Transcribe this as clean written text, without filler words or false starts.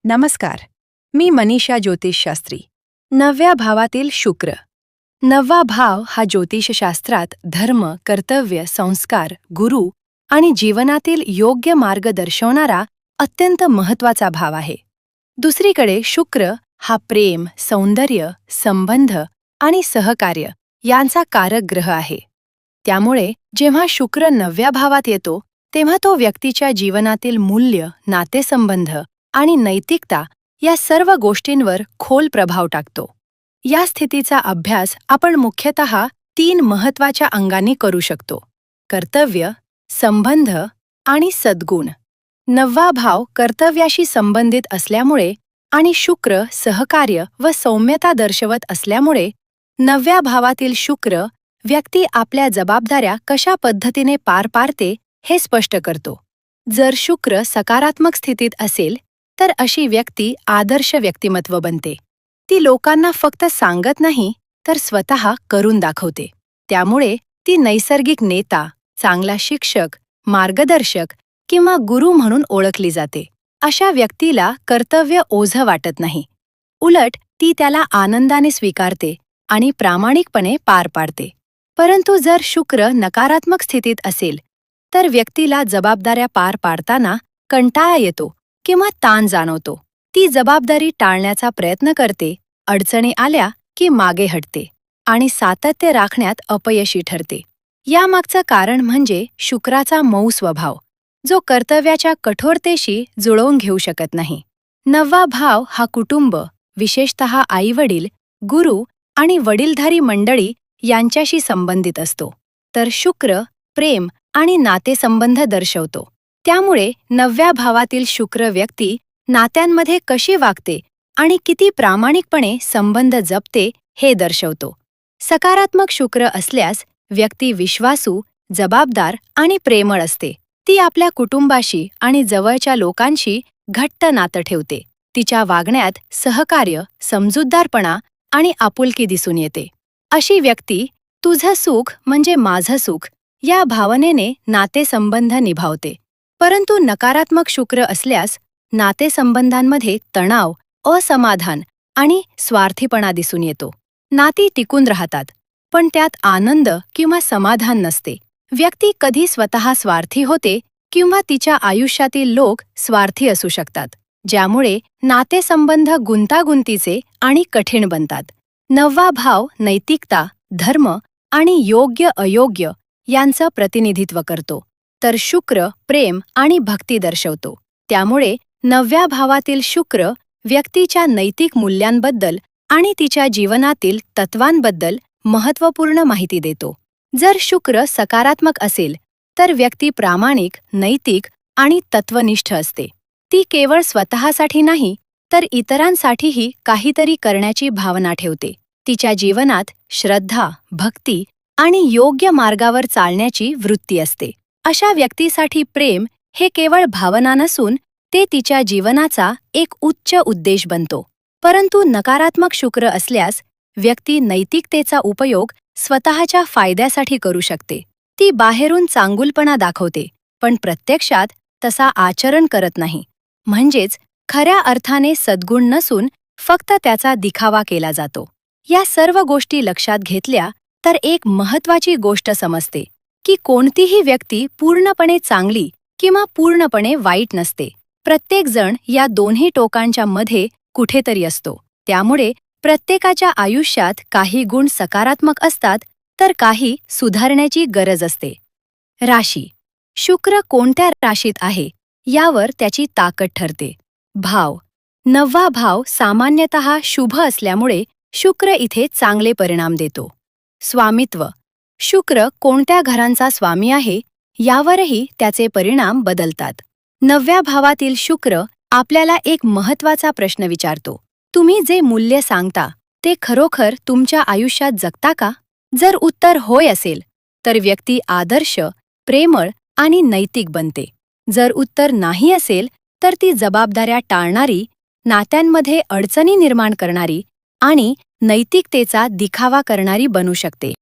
नमस्कार. मी मनीषा ज्योतिषशास्त्री. 9व्या भावातील शुक्र. 9वा भाव हा ज्योतिषशास्त्रात धर्म, कर्तव्य, संस्कार, गुरु आणि जीवनातील योग्य मार्ग दर्शवणारा अत्यंत महत्त्वाचा भाव आहे. दुसरीकडे शुक्र हा प्रेम, सौंदर्य, संबंध आणि सहकार्य यांचा कारक ग्रह आहे. त्यामुळे जेव्हा शुक्र 9व्या भावात येतो तेव्हा तो व्यक्तीच्या जीवनातील मूल्य, नातेसंबंध आणि नैतिकता या सर्व गोष्टींवर खोल प्रभाव टाकतो. या स्थितीचा अभ्यास आपण मुख्यतः 3 महत्त्वाच्या अंगांनी करू शकतो: कर्तव्य, संबंध आणि सद्गुण. 9वा भाव कर्तव्याशी संबंधित असल्यामुळे आणि शुक्र सहकार्य व सौम्यता दर्शवत असल्यामुळे 9व्या भावातील शुक्र व्यक्ती आपल्या जबाबदाऱ्या कशा पद्धतीने पार पाडते हे स्पष्ट करतो. जर शुक्र सकारात्मक स्थितीत असेल तर अशी व्यक्ती आदर्श व्यक्तिमत्व बनते. ती लोकांना फक्त सांगत नाही तर स्वतः करून दाखवते. त्यामुळे ती नैसर्गिक नेता, चांगला शिक्षक, मार्गदर्शक किंवा गुरु म्हणून ओळखली जाते. अशा व्यक्तीला कर्तव्य ओझं वाटत नाही. उलट ती त्याला आनंदाने स्वीकारते आणि प्रामाणिकपणे पार पाडते. परंतु जर शुक्र नकारात्मक स्थितीत असेल तर व्यक्तीला जबाबदाऱ्या पार पाडताना कंटाळा येतो किंवा ताण जाणवतो. ती जबाबदारी टाळण्याचा प्रयत्न करते, अडचणी आल्या की मागे हटते आणि सातत्य राखण्यात अपयशी ठरते. यामागचं कारण म्हणजे शुक्राचा मऊ स्वभाव, जो कर्तव्याच्या कठोरतेशी जुळवून घेऊ शकत नाही. 9वा भाव हा कुटुंब, विशेषतः आईवडील, गुरु आणि वडीलधारी मंडळी यांच्याशी संबंधित असतो. तर शुक्र प्रेम आणि नातेसंबंध दर्शवतो. त्यामुळे 9व्या भावातील शुक्र व्यक्ती नात्यांमध्ये कशी वागते आणि किती प्रामाणिकपणे संबंध जपते हे दर्शवतो. सकारात्मक शुक्र असल्यास व्यक्ती विश्वासू, जबाबदार आणि प्रेमळ असते. ती आपल्या कुटुंबाशी आणि जवळच्या लोकांशी घट्ट नातं ठेवते. तिच्या वागण्यात सहकार्य, समजूतदारपणा आणि आपुलकी दिसून येते. अशी व्यक्ती तुझं सुख म्हणजे माझं सुख या भावनेने नातेसंबंध निभावते. परंतु नकारात्मक शुक्र असल्यास नातेसंबंधांमध्ये तणाव, असमाधान आणि स्वार्थीपणा दिसून येतो. नाती टिकून राहतात, पण त्यात आनंद किंवा समाधान नसते. व्यक्ती कधी स्वतः स्वार्थी होते किंवा तिच्या आयुष्यातील लोक स्वार्थी असू शकतात, ज्यामुळे नातेसंबंध गुंतागुंतीचे आणि कठीण बनतात. 9वा भाव नैतिकता, धर्म आणि योग्य-अयोग्य यांचं प्रतिनिधित्व करतो, तर शुक्र प्रेम आणि भक्ती दर्शवतो. त्यामुळे 9व्या भावातील शुक्र व्यक्तीच्या नैतिक मूल्यांबद्दल आणि तिच्या जीवनातील तत्वांबद्दल महत्त्वपूर्ण माहिती देतो. जर शुक्र सकारात्मक असेल तर व्यक्ती प्रामाणिक, नैतिक आणि तत्वनिष्ठ असते. ती केवळ स्वतःसाठी नाही तर इतरांसाठीही काहीतरी करण्याची भावना ठेवते. तिच्या जीवनात श्रद्धा, भक्ती आणि योग्य मार्गावर चालण्याची वृत्ती असते. अशा व्यक्तीसाठी प्रेम हे केवळ भावना नसून ते तिच्या जीवनाचा एक उच्च उद्देश बनतो. परंतु नकारात्मक शुक्र असल्यास व्यक्ती नैतिकतेचा उपयोग स्वतःच्या फायद्यासाठी करू शकते. ती बाहेरून चांगुलपणा दाखवते, पण प्रत्यक्षात तसा आचरण करत नाही. म्हणजेच खऱ्या अर्थाने सद्गुण नसून फक्त त्याचा दिखावा केला जातो. या सर्व गोष्टी लक्षात घेतल्या तर एक महत्त्वाची गोष्ट समजते की कोणतीही व्यक्ती पूर्णपणे चांगली किंवा पूर्णपणे वाईट नसते. प्रत्येकजण या दोन्ही टोकांच्या मध्ये कुठेतरी असतो. त्यामुळे प्रत्येकाच्या आयुष्यात काही गुण सकारात्मक असतात तर काही सुधारण्याची गरज असते. राशी. शुक्र कोणत्या राशीत आहे यावर त्याची ताकद ठरते. भाव. 9वा भाव सामान्यतः शुभ असल्यामुळे शुक्र इथे चांगले परिणाम देतो. स्वामित्व. शुक्र कोणत्या घरांचा स्वामी आहे यावरही त्याचे परिणाम बदलतात. 9व्या भावातील शुक्र आपल्याला एक महत्त्वाचा प्रश्न विचारतो. तुम्ही जे मूल्य सांगता ते खरोखर तुमच्या आयुष्यात जगता का? जर उत्तर होय असेल तर व्यक्ती आदर्श, प्रेमळ आणि नैतिक बनते. जर उत्तर नाही असेल तर ती जबाबदाऱ्या टाळणारी, नात्यांमध्ये अडचणी निर्माण करणारी आणि नैतिकतेचा दिखावा करणारी बनू शकते.